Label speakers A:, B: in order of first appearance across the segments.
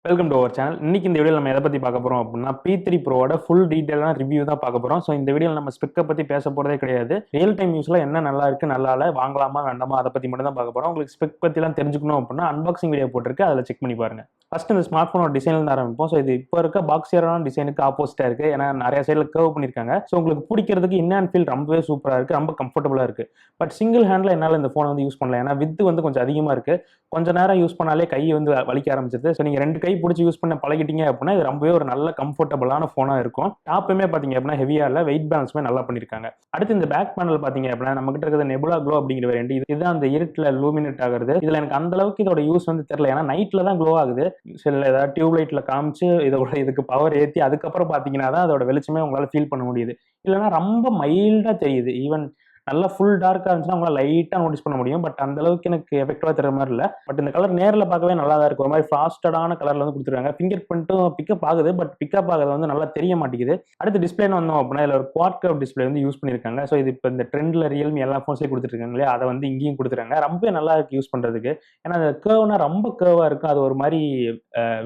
A: Welcome to our channel. இன்னைக்கு இந்த வீடியோவில் நம்ம எதை பற்றி பார்க்க போகிறோம் அப்படின்னா P3 ப்ரோவோட ஃபுல் டீட்டெயிலான ரிவ்யூ தான் பார்க்க போகிறோம். ஸோ இந்த வீடியோவில் நம்ம ஸ்பெக்கை பற்றி பேச போகிறதே கிடையாது. ரியல் டைம் யூஸில் என்ன நல்லா இருக்கு நல்லா இல்லை, வாங்கலாமா வேண்டாமா அதை பற்றி மட்டும் தான் பார்க்க போகிறோம். உங்களுக்கு ஸ்பெக் பற்றிலாம் தெரிஞ்சுக்கணும் அப்படின்னா அன்பாக்சிங் வீடியோ போட்டிருக்கு, அதில் செக் பண்ணி பாருங்க. ஃபர்ஸ்ட் இந்த ஸ்மார்ட் ஃபோனோட டிசைன்ல ஆரம்பிப்போம். ஸோ இது இப்போ இருக்க பாக்ஸியரான டிசைனுக்கு ஆப்போசிட்டாக இருக்குது. ஏன்னா நிறைய சைடில் கர்வ் பண்ணியிருக்காங்க. ஸோ உங்களுக்கு பிடிக்கிறதுக்கு இன் அண்ட் ஃபீல் ரொம்பவே சூப்பராக இருக்குது, ரொம்ப கம்ஃபர்டபுளாக இருக்குது. பட் சிங்கிள் ஹேண்டில் என்னால் இந்த ஃபோனை வந்து யூஸ் பண்ணல. ஏன்னா வித்து வந்து கொஞ்சம் அதிகமாக இருக்குது. கொஞ்ச நேரம் யூஸ் பண்ணாலே கை வந்து வலிக்க ஆரம்பிச்சிருது. ஸோ நீங்கள் ரெண்டு கை பிடிச்சி யூஸ் பண்ண பழகிட்டீங்க அப்படின்னா இது ரொம்பவே ஒரு நல்ல கம்ஃபர்டபுளான ஃபோனாக இருக்கும். டாப்புமே பார்த்தீங்க அப்படின்னா ஹெவியாக இல்லை, வெயிட் பேலன்ஸுமே நல்லா பண்ணியிருக்காங்க. அடுத்து இந்த பேக் பேனல் பார்த்தீங்க அப்படின்னா நம்ம கிட்ட இருக்கிற நெபுலா க்ளோ அப்படிங்கிற வேண்டி இதுதான் அந்த இருட்டில் லூமினேட் ஆகுது. இதில் எனக்கு அந்த அளவுக்கு இதோட யூஸ் வந்து தெரியல. ஏன்னா நைட்டில் தான் க்ளோ ஆகுது. சில ஏதாவது டியூப் லைட்டில் காமிச்சு இதுக்கு பவர் ஏற்றி அதுக்கப்புறம் பார்த்தீங்கன்னா தான் அதோட வெளிச்சமே உங்களால் ஃபீல் பண்ண முடியுது. இல்லைன்னா ரொம்ப மைல்டாக தெரியுது. ஈவன் நல்லா ஃபுல் டார்க்காக இருந்துச்சுன்னா உங்களால் லைட்டாக நோட்டீஸ் பண்ண முடியும். பட் அந்த அளவுக்கு எனக்கு எஃபெக்டிவாக தர மாதிரி இல்லை. பட் இந்த கலர் நேரில் பார்க்கவே நல்லா தான் இருக்கும். ஒரு மாதிரி ஃபாஸ்டடான கலரில் வந்து கொடுத்துருக்காங்க. ஃபிங்கர் பிரிண்ட்டும் பிக்கப் ஆகுது, பட் பிக்கப் ஆகுது வந்து நல்லா தெரிய மாட்டேங்குது. அடுத்து டிஸ்பிளேன்னு வந்தோம் அப்படின்னா இதில் ஒரு குவாட் கர்வ் டிஸ்பிளே வந்து யூஸ் பண்ணியிருக்காங்க. ஸோ இது இப்போ இந்த ட்ரெண்டில் ரியல்மி எல்லா ஃபோன்ஸ்லேயும் கொடுத்துருக்காங்க இல்லையா, அதை வந்து இங்கேயும் கொடுத்துருக்காங்க. ரொம்பவே நல்லா இருக்கு யூஸ் பண்ணுறதுக்கு. ஏன்னா அந்த கர்வ்னா ரொம்ப கர்வாக இருக்கும். அது ஒரு மாதிரி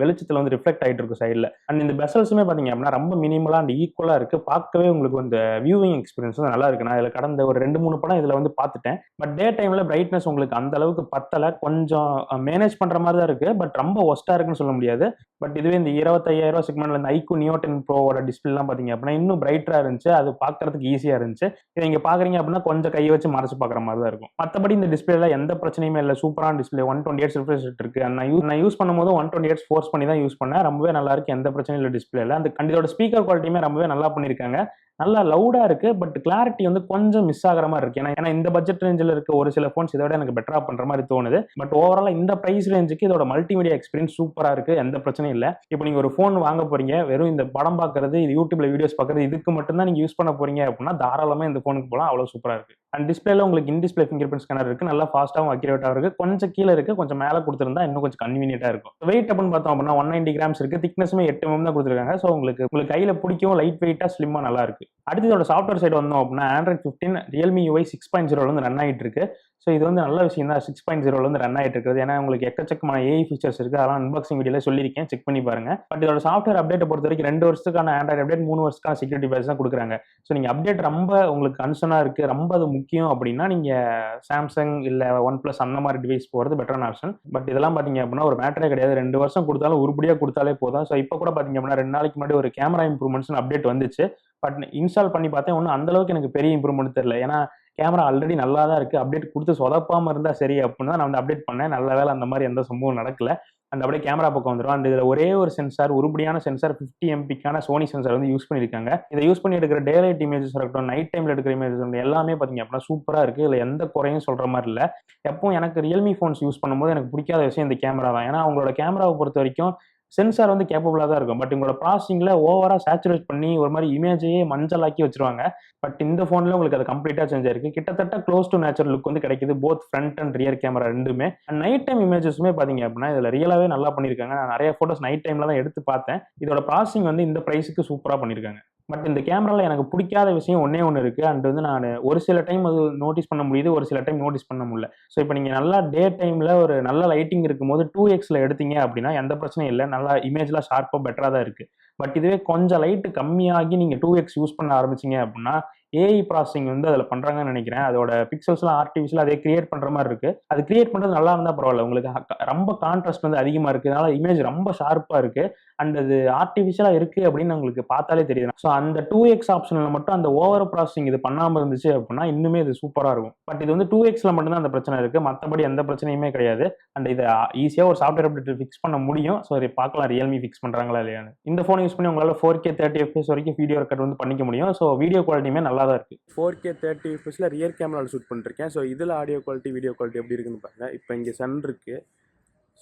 A: வெளிச்சத்தில் வந்து ரிஃப்ளெக்ட் ஆகிட்டு இருக்கும் சைடில். அண்ட் இந்த பெசல்ஸுமே பார்த்தீங்க அப்படின்னா ரொம்ப மினிமலாக அண்ட் ஈக்குவலாக இருக்குது. பார்க்கவே உங்களுக்கு இந்த வியூவிங் எக்ஸ்பீரியன்ஸ் வந்து நல்லா இருக்கு. நான் இதில் கடந்த ஒரு 2-3 படம் இதில் வந்து பார்த்துட்டேன். பட் டே டைமில் பிரைட்னஸ் உங்களுக்கு அந்த அளவுக்கு பத்தலை. கொஞ்சம் மேனேஜ் பண்ணுற மாதிரி தான் இருக்குது. பட் ரொம்ப ஒஸ்ட்டாக இருக்குன்னு சொல்ல முடியாது. பட் இதுவே இந்த 25,000 செக்மெண்ட்ல இந்த ஐக்கூ நியோ 10 ப்ரோவோட டிஸ்பிளேலாம் பார்த்தீங்க அப்படின்னா இன்னும் பிரைட்டராக இருந்துச்சு. அது பார்க்கறதுக்கு ஈஸியாக இருந்துச்சு. இதை நீங்கள் பார்க்குறீங்க அப்படின்னா கொஞ்சம் கையை வச்சு மறைச்சு பார்க்குற மாதிரி தான் இருக்கும். மற்றபடி இந்த டிஸ்பிளேல எந்த பிரச்சனையுமே இல்லை. சூப்பரான டிஸ்பிளே, 128 ரிஃப்ரெஷ் ரேட் இருக்கு. நான் யூஸ் பண்ணும்போது 128 ஃபோர்ஸ் பண்ணி தான் யூஸ் பண்ணேன். ரொம்பவே நல்லா இருக்கு, எந்த பிரச்சனையும் இல்லை டிஸ்பிளேல. அந்த இதோட ஸ்பீக்கர் குவாலிட்டியுமே ரொம்பவே நல்லா பண்ணியிருக்காங்க. நல்லா லவுடா இருக்கு. பட் கிளாரிட்டி வந்து கொஞ்சம் மிஸ் ஆகிற மாதிரி இருக்கு. ஏன்னா இந்த பட்ஜெட் ரேஞ்சில் இருக்க ஒரு சில ஃபோன்ஸ் இதோட எனக்கு பெட்டரா பண்ற மாதிரி தோணுது. பட் ஓவராலா இந்த பிரைஸ் ரேஞ்சுக்கு இதோட மல்டிமீடியா எக்ஸ்பீரியன்ஸ் சூப்பரா இருக்கு, எந்த பிரச்சனையும் இல்லை. இப்போ நீங்க ஒரு ஃபோன் வாங்க போறீங்க, வெறும் இந்த படம் பார்க்கறது, இது யூடியூப்ல வீடியோஸ் பார்க்கறது, இதுக்கு மட்டும் தான் நீங்க யூஸ் பண்ண போறீங்க அப்படின்னா தாராளமா இந்த ஃபோனுக்கு போகலாம். அவ்வளவு சூப்பரா இருக்கு. அண்ட் டிஸ்பிளேல உங்களுக்கு in display finger print scanner இருக்கு. நல்லா ஃபாஸ்ட்டாகவும் அக்யூரேட்டாக இருக்கு. கொஞ்சம் கீழே இருக்கு, கொஞ்சம் மேலே கொடுத்துருந்தா இன்னும் கொஞ்சம் கன்வீனியன்ட்டா இருக்கும். வெயிட் அப்படின்னு பார்த்தோம் அப்படின்னா 190 கிராம்ஸ் இருக்கு. திக்னஸுமே 8 mm தான் கொடுத்துருக்காங்க. ஸோ உங்களுக்கு கையில பிடிக்கும், லைட் வெயிட்டா ஸ்லிம்மா நல்லா இருக்கு. அடுத்து இதோட சாஃப்ட்வேர் சைடு வந்தோம் அப்படின்னா Android 15 Realme UI 6.0 வந்து ரன் ஆகிட்டு இருக்கு. ஸோ இது வந்து நல்ல விஷயம் தான். 6.0 வந்து ரன் ஆகிட்டு இருக்குது. ஏன்னா உங்களுக்கு எக்கச்சக்கமான ஏஐ ஃபீச்சர்ஸ் இருக்கு. அதெல்லாம் அன்பாக்சிங் வீடியோல சொல்லியிருக்கேன், செக் பண்ணி பாருங்க. பட் இதோட சாஃப்ட்வேர் அப்டேட்டை பொறுத்த வரைக்கும் 2 வருஷத்துக்கான ஆண்ட்ராய்டு அப்டேட், 3 வருஷத்துக்கான செக்யூரிட்டி பேட்ச் தான் கொடுக்குறாங்க. ஸோ நீங்க அப்டேட் ரொம்ப உங்களுக்கு கன்சர்னா இருக்கு, ரொம்ப அது முக்கியம் அப்படின்னா நீங்க சாம்சங் இல்ல ஒன் பிளஸ் அந்த மாதிரி டிவைஸ் போகிறது பெட்டரான ஆப்ஷன். பட் இதெல்லாம் பார்த்தீங்க அப்படின்னா ஒரு மேட்டரே கிடையாது. 2 வருஷம் கொடுத்தாலும் உருப்படியாக கொடுத்தாலே போதும். ஸோ இப்போ கூட பார்த்தீங்க அப்படின்னா 2 நாளைக்கு முன்னாடி ஒரு கேமரா இம்ப்ரூவ்மெண்ட்ஸ் அப்டேட் வந்துச்சு. பட் இன்ஸ்டால் பண்ணி பார்த்தேன், ஒன்றும் அந்த அளவுக்கு எனக்கு பெரிய இம்ப்ரூவ்மெண்ட் தெரியல. ஏன்னா கேமரா ஆல்ரெடி நல்லா தான் இருக்கு. அப்டேட் கொடுத்து சொதப்பாமல் இருந்தால் சரி அப்படின்னு தான் நான் வந்து அப்டேட் பண்ணேன். நல்ல வேலை அந்த மாதிரி எந்த சம்பவம் நடக்கல. அந்த அப்படியே கேமரா பக்கம் வந்துடும். அண்ட் இதில் ஒரே ஒரு சென்சார், உருப்படியான சென்சார் 50 MPக்கான சோனி சென்சார் வந்து யூஸ் பண்ணியிருக்காங்க. இதை யூஸ் பண்ணி எடுக்கிற டே லைட் இமேஜஸ் இருக்கட்டும், நைட் டைமில் எடுக்கிற இமேஜஸ் எல்லாமே பார்த்தீங்க அப்படின்னா சூப்பராக இருக்குது. இதில் எந்த குறையும் சொல்கிற மாதிரி இல்லை. எப்பவும் எனக்கு ரியல்மி ஃபோன்ஸ் யூஸ் பண்ணும்போது எனக்கு பிடிக்காத விஷயம் இந்த கேமரா தான். ஏன்னா அவங்களோட கேமராவை பொறுத்த வரைக்கும் சென்சார் வந்து கேப்பபிளாக தான் இருக்கும். பட் உங்களோட ப்ராசஸிங்கில் ஓவராக சேச்சுரேட் பண்ணி ஒரு மாதிரி இமேஜையே மஞ்சளாக்கி வச்சிருவாங்க. பட் இந்த ஃபோனில் உங்களுக்கு அது கம்ப்ளீட்டாக சேஞ்ச் ஆயிருக்கு. கிட்டத்தட்ட க்ளோஸ் டு நேச்சுரல் லுக் வந்து கிடைக்குது, both front and rear camera ரெண்டுமே. அண்ட் நைட் டைம் இமேஜஸுமே பார்த்தீங்க அப்படின்னா இதில் ரியலாகவே நல்லா பண்ணியிருக்காங்க. நான் நிறைய ஃபோட்டோஸ் நைட் டைமில் தான் எடுத்து பார்த்தேன். இதோட ப்ராசஸிங் வந்து இந்த ப்ரைஸுக்கு சூப்பராக பண்ணியிருக்காங்க. பட் இந்த கேமராவில் எனக்கு பிடிக்காத விஷயம் ஒன்று இருக்குது. அண்ட் வந்து நான் ஒரு சில டைம் அது நோட்டீஸ் பண்ண முடியுது, ஒரு சில டைம் நோட்டீஸ் பண்ண முடியல. ஸோ இப்போ நீங்கள் நல்லா டே டைமில் ஒரு நல்ல லைட்டிங் இருக்கும்போது 2xல எடுத்தீங்க அப்படின்னா எந்த பிரச்சனையும் இல்லை. நல்லா இமேஜ்லாம் ஷார்ப்பாக பெட்டராக தான் இருக்குது. பட் இதுவே கொஞ்சம் லைட்டு கம்மியாகி நீங்கள் 2x யூஸ் பண்ண ஆரம்பிச்சிங்க அப்படின்னா ஏஐ ப்ராசஸிங் வந்து அதில் பண்ணுறாங்கன்னு நினைக்கிறேன். அதோட பிக்சல்ஸ்லாம் ஆர்டிஃபிஷியலாக அதே கிரியேட் பண்ணுற மாதிரி இருக்குது. அது கிரியேட் பண்ணுறது நல்லா இருந்தால் பரவாயில்ல. உங்களுக்கு ரொம்ப கான்ட்ராஸ்ட் வந்து அதிகமாக இருக்குது, அதனால இமேஜ் ரொம்ப ஷார்ப்பாக இருக்குது. அண்ட் அது ஆர்டிஃபிஷியலாக இருக்குது அப்படின்னு உங்களுக்கு பார்த்தாலே தெரியுது. ஸோ அந்த 2x ஆப்ஷனில் மட்டும் அந்த ஓவர் ப்ராசஸிங் இது பண்ணாமல் இருந்துச்சு அப்படின்னா இன்னுமே இது சூப்பராக இருக்கும். பட் இது வந்து 2xல மட்டும்தான் அந்த பிரச்சனை இருக்குது, மற்றபடி எந்த பிரச்சனையுமே கிடையாது. அண்ட் இதை ஈஸியாக ஒரு சாஃப்ட்வேர் அப்டேட் ஃபிக்ஸ் பண்ண முடியும். ஸோ பார்க்கலாம் ரியல்மி ஃபிக்ஸ் பண்ணுறாங்களா இல்லையான்னு. இந்த ஃபோனை யூஸ் பண்ணி உங்களால் 4K 30 FPS வரைக்கும் வீடியோ ரெக்கார்ட் வந்து பண்ணிக்க முடியும். ஸோ வீடியோ குவாலிட்டியுமே நல்லா தான் இருக்குது. 4K 30 FPSல ரியர் கேமராவில் ஷூட் பண்ணிருக்கேன். ஸோ இதில் ஆடியோ குவாலிட்டி, வீடியோ குவாலிட்டி எப்படி இருக்குன்னு பாருங்கள். இப்போ இங்கே சன் இருக்குது.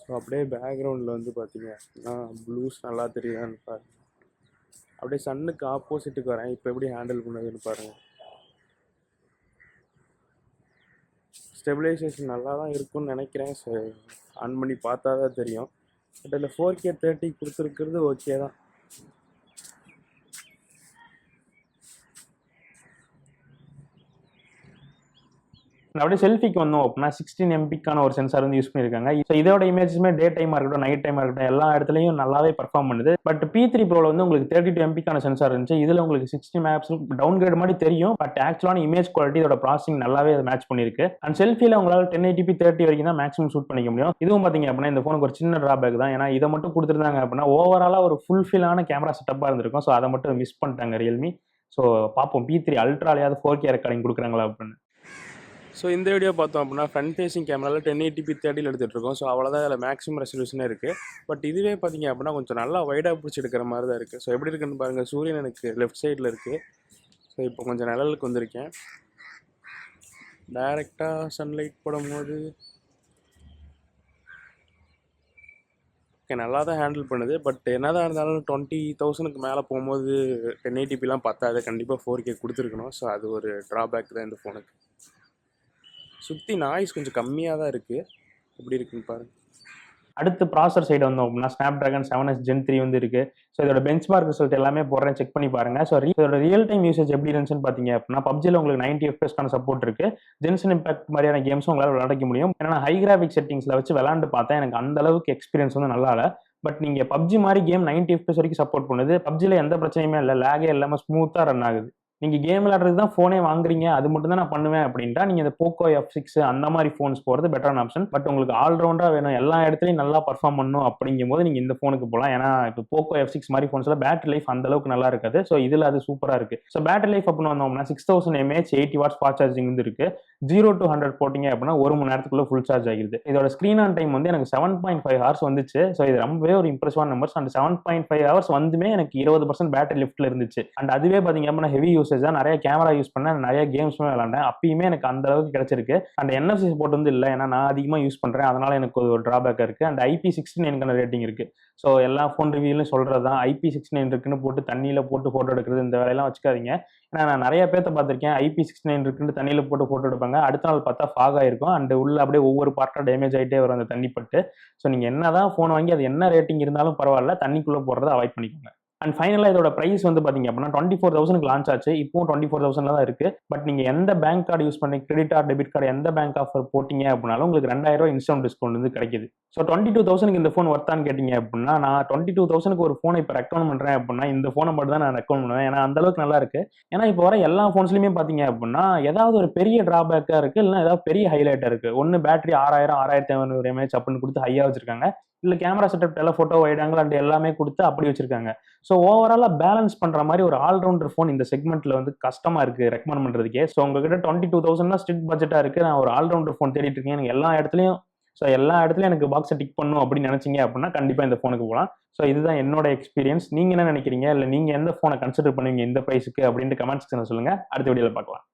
A: ஸோ அப்படியே பேக்ரவுண்டில் வந்து பார்த்தீங்க அப்படின்னா ப்ளூஸ் நல்லா தெரியுதான்னு பாருங்கள். அப்படியே சன்னுக்கு ஆப்போசிட்டுக்கு வரேன். இப்போ எப்படி ஹேண்டில் பண்ணுதுன்னு பாருங்கள். ஸ்டெபிலைசேஷன் நல்லா தான் இருக்கும்னு நினைக்கிறேன். ஸோ ஆன் பண்ணி பார்த்தா தான் தெரியும். பட் அதில் 4K 30 கொடுத்துருக்கிறது ஓகே தான். அப்படியே செல்ஃபிக்கு வந்தோம் அப்படின்னா 16 எம்பிக்கான ஒரு சென்சார் வந்து யூஸ் பண்ணியிருக்காங்க. ஸோ இதோட இமேஜஸ்மே டே டைமாக இருக்கட்டும், நைட் டைமாக இருக்கட்டும், எல்லா இடத்துலையும் நல்லாவே பர்ஃபார்ம் பண்ணுது. பட் P3 ப்ரோவில் வந்து உங்களுக்கு 32 எம்பிக்கான சென்சார் இருந்துச்சு. இதில் உங்களுக்கு 60 மெகாபிக்சல் டவுன் கிரேட் மாதிரி தெரியும். பட் ஆக்சுவலான இமேஜ் குவாலிட்டி இதோட ப்ராசஸிங் நல்லாவே அதை மேட்ச் பண்ணியிருக்கு. அண்ட் செல்ஃபியில் உங்களால் 1080p 30 வரைக்கும் தான் மேக்ஸிமம் ஷூட் பண்ணிக்க முடியும். இதுவும் பார்த்தீங்க அப்படின்னா இந்த ஃபோனுக்கு ஒரு சின்ன ட்ராபேக் தான். ஏன்னா இதை மட்டும் கொடுத்துருந்தாங்க அப்படின்னா ஓவராலாக ஒரு ஃபுல்ஃபில்லான கேமரா செட்டப்பாக இருந்திருக்கும். ஸோ அதை மட்டும் மிஸ் பண்ணிட்டாங்க ரியல்மி. ஸோ பார்ப்போம் P3 அல்ட்ராலையாவது 4K ரெக்கார்டிங் கொடுக்குறாங்களா அப்படின்னு. ஸோ இந்த வீடியோ பார்த்தோம் அப்படின்னா ஃப்ரண்ட் ஃபேசிங் கேமராவில் 1080p 30 எடுத்துகிட்டு இருக்கோம். ஸோ அவ்வளோதான் இதில் மேக்ஸிமம் ரெசல்யூஷனே இருக்குது. பட் இதுவே பார்த்தீங்க அப்படின்னா கொஞ்சம் நல்லா வைடாக பிடிச்சி எடுக்கிற மாதிரி தான் இருக்குது. ஸோ எப்படி இருக்குன்னு பாருங்கள். சூரியன் எனக்கு லெஃப்ட் சைடில் இருக்குது. ஸோ இப்போ கொஞ்சம் நிழலுக்கு வந்திருக்கேன். டைரெக்டாக சன்லைட் போடும்போது ஓகே நல்லா தான் ஹேண்டில் பண்ணுது. பட் என்ன தான் இருந்தாலும் 20,000க்கு மேலே போகும்போது 1080pலாம் பத்தாது. கண்டிப்பாக 4K கொடுத்துருக்கணும். ஸோ அது ஒரு ட்ராபேக் தான் இந்த ஃபோனுக்கு. சுற்றி நாய்ஸ் கொஞ்சம் கம்மியாக தான் இருக்குது. எப்படி இருக்குன்னு பாருங்கள். அடுத்து ப்ராசர் சைடு வந்தோம் அப்படின்னா Snapdragon 7S Gen 3 வந்து இருக்குது. ஸோ இதோட பெஞ்ச்மார்க் ரிசல்ட் எல்லாமே போடுறேன், செக் பண்ணி பாருங்கள். ஸோ இதோட ரியல் டைம் யூசேஜ் எப்படி இருந்துச்சுன்னு பார்த்தீங்க அப்படின்னா PUBGல உங்களுக்கு 90 FPS சப்போர்ட் இருக்குது. ஜென்சன் இம்பாக்ட் மாதிரியான கேம்ஸும் உங்களால் விளையாட முடியும். ஏன்னா ஹை கிராஃபிக் செட்டிங்ஸில் வச்சு விளாண்டு பார்த்தேன். எனக்கு அந்த அளவுக்கு எக்ஸ்பீரியன்ஸ் வந்து நல்லா இல்லை. பட் நீங்கள் PUBG மாதிரி கேம் 90 FPS வரைக்கும் சப்போர்ட் பண்ணுது. PUBGல எந்த பிரச்சனையுமே இல்லை, லேகே இல்லாமல் ஸ்மூத்தாக ரன் ஆகுது. நீங்கள் கேம் விளையாடுறது தான் ஃபோனே வாங்குறீங்க, அது மட்டும் தான் நான் பண்ணுவேன் அப்படின்ட்டா நீங்கள் இந்த Poco F6 அந்த மாதிரி ஃபோன்ஸ் போகிறது பெட்டரான ஆப்ஷன். பட் உங்களுக்கு ஆல்ரவுண்டாக வேணும், எல்லா இடத்துலையும் நல்லா பர்ஃபார்ம் பண்ணணும் அப்படிங்கும் போது நீங்கள் இந்த ஃபோனுக்கு போகலாம். ஏன்னா இப்போ Poco F6 மாதிரி ஃபோன்ஸில் பேட்டரி லைஃப் அந்த அளவுக்கு நல்லா இருக்காது. ஸோ இதில் அது சூப்பராக இருக்குது. ஸோ பேட்டரி லைஃப் அப்படின்னு வந்தோம்னா 6000 mAh 80 watts ஃபாஸ்ட் சார்ஜிங் வந்து இருக்குது. 0 to 100 போட்டிங்க அப்படின்னா 1 மணி நேரத்துக்குள்ள ஃபுல் சார்ஜ் ஆகிடுது. இதோட ஸ்க்ரீன் ஆன் டைம் வந்து எனக்கு 7.5 hours வந்துச்சு. ஸோ இது ரொம்பவே ஒரு இம்ப்ரெசிவான நம்பர்ஸ். அந்த 7.5 hours வந்துமே எனக்கு 20% பேட்டரி லிஃப்ட்ல இருந்துச்சு. அண்ட் அதுவே பார்த்தீங்க அப்படின்னா ஹெவி யூசேஜ் தான். நிறைய கேமரா யூஸ் பண்ணேன், நிறைய கேம்ஸுமே விளாண்டேன். அப்பயுமே எனக்கு அந்த அளவுக்கு கிடைச்சிருக்கு. அண்ட் NFC சப்போர்ட் வந்து இல்லை, ஏன்னா நான் அதிகமாக யூஸ் பண்ணுறேன், அதனால எனக்கு ஒரு ட்ராபேக்காக இருக்குது. அண்ட் IP69 ரேட்டிங் இருக்குது. ஸோ எல்லா ஃபோன் ரிவ்யூலையும் சொல்கிறது தான் IP69 இருக்குன்னு போட்டு தண்ணியில் போட்டு ஃபோட்டோ எடுக்கிறது இந்த வேலையெல்லாம் வச்சுக்காதீங்க. ஏன்னா நான் நிறைய பேர்த்த பார்த்துருக்கேன், IP69 இருக்குன்னு தண்ணியில் போட்டு ஃபோட்டோ எடுப்பாங்க. அடுத்த நாள் பார்த்தா ஃபாக் ஆயிருக்கும். அண்ட் உள்ள அப்படியே ஒவ்வொரு பார்ட்டாக டேமேஜ் ஆகிட்டே வரும் அந்த தண்ணி பட்டு. ஸோ நீங்கள் என்ன தான் ஃபோன் வாங்கி அது என்ன ரேட்டிங் இருந்தாலும் பரவாயில்ல, தண்ணிக்குள்ளே போடுறத அவாய்ட் பண்ணிக்கோங்க. அண்ட் ஃபைனலாக இதோட ப்ரைஸ் வந்து பார்த்தீங்க அப்படின்னா 24,000க்கு லான்ச் ஆச்சு. இப்போவும் 24,000 தான் இருக்குது. பட் நீங்கள் எந்த பேங்க் கார்டு யூஸ் பண்ணி கிரெடிட் கார்டு டெபிட் கார்டு எந்த பேங்க் ஆஃபர் போட்டிங்க அப்படின்னாலும் உங்களுக்கு 2000 இன்ஸ்டன்ட் டிஸ்கவுண்ட் வந்து கிடைக்குது. ஸோ 22,000க்கு இந்த ஃபோன் ஒர்த்தான்னு கேட்டிங்க அப்படின்னா நான் 22,000க்கு ஒரு ஃபோனை இப்போ ரெக்கமெண்ட் பண்ணுறேன் அப்படின்னா இந்த ஃபோனை மட்டும் தான் நான் ரெக்கமெண்ட் பண்ணுவேன். ஏன்னா அந்த அளவுக்கு நல்லா இருக்குது. ஏன்னா இப்போ வர எல்லா ஃபோன்ஸ்லையுமே பார்த்தீங்க அப்படின்னா ஏதாவது ஒரு பெரிய ட்ராபேக்காக இருக்குது, இல்லைனா ஏதாவது பெரிய ஹைலைட்டாக இருக்குது. ஒன்று பேட்டரி 6000 6500 mAh அப்படின்னு கொடுத்து ஹையாக வச்சிருக்காங்க, இல்லை camera setup telephoto wide angle and எல்லாமே கொடுத்து அப்படி வச்சிருக்காங்க. ஸோ ஓவராலாக பேலன்ஸ் பண்ணுற மாதிரி ஒரு ஆல்ரவுண்டர் ஃபோன் இந்த செக்மெண்ட்டில் வந்து கஷ்டமாக இருக்குது ரெக்கமெண்ட் பண்ணுறதுக்கே. ஸோ உங்ககிட்ட 22,000 ஸ்ட்ரிக்ட் பட்ஜெட்டாக இருக்குது, நான் ஒரு ஆல்ரவுண்டர் ஃபோன் தேடிட்டு இருக்கேன், எனக்கு எல்லா இடத்துலையும் எனக்கு பாக்ஸை டிக் பண்ணும் அப்படின்னு நினச்சிங்க அப்படின்னா கண்டிப்பாக இந்த ஃபோனுக்கு போகலாம். ஸோ இதுதான் என்னோட எக்ஸ்பீரியன்ஸ். நீங்கள் என்ன நினைக்கிறீங்க, இல்லை நீங்கள் எந்த ஃபோனை கன்சிடர் பண்ணுவீங்க இந்த ப்ரைஸுக்கு அப்படின்ட்டு கமெண்ட் செக்ஷனில் சொல்லுங்கள். அடுத்த வீடியோவில் பார்க்கலாம்.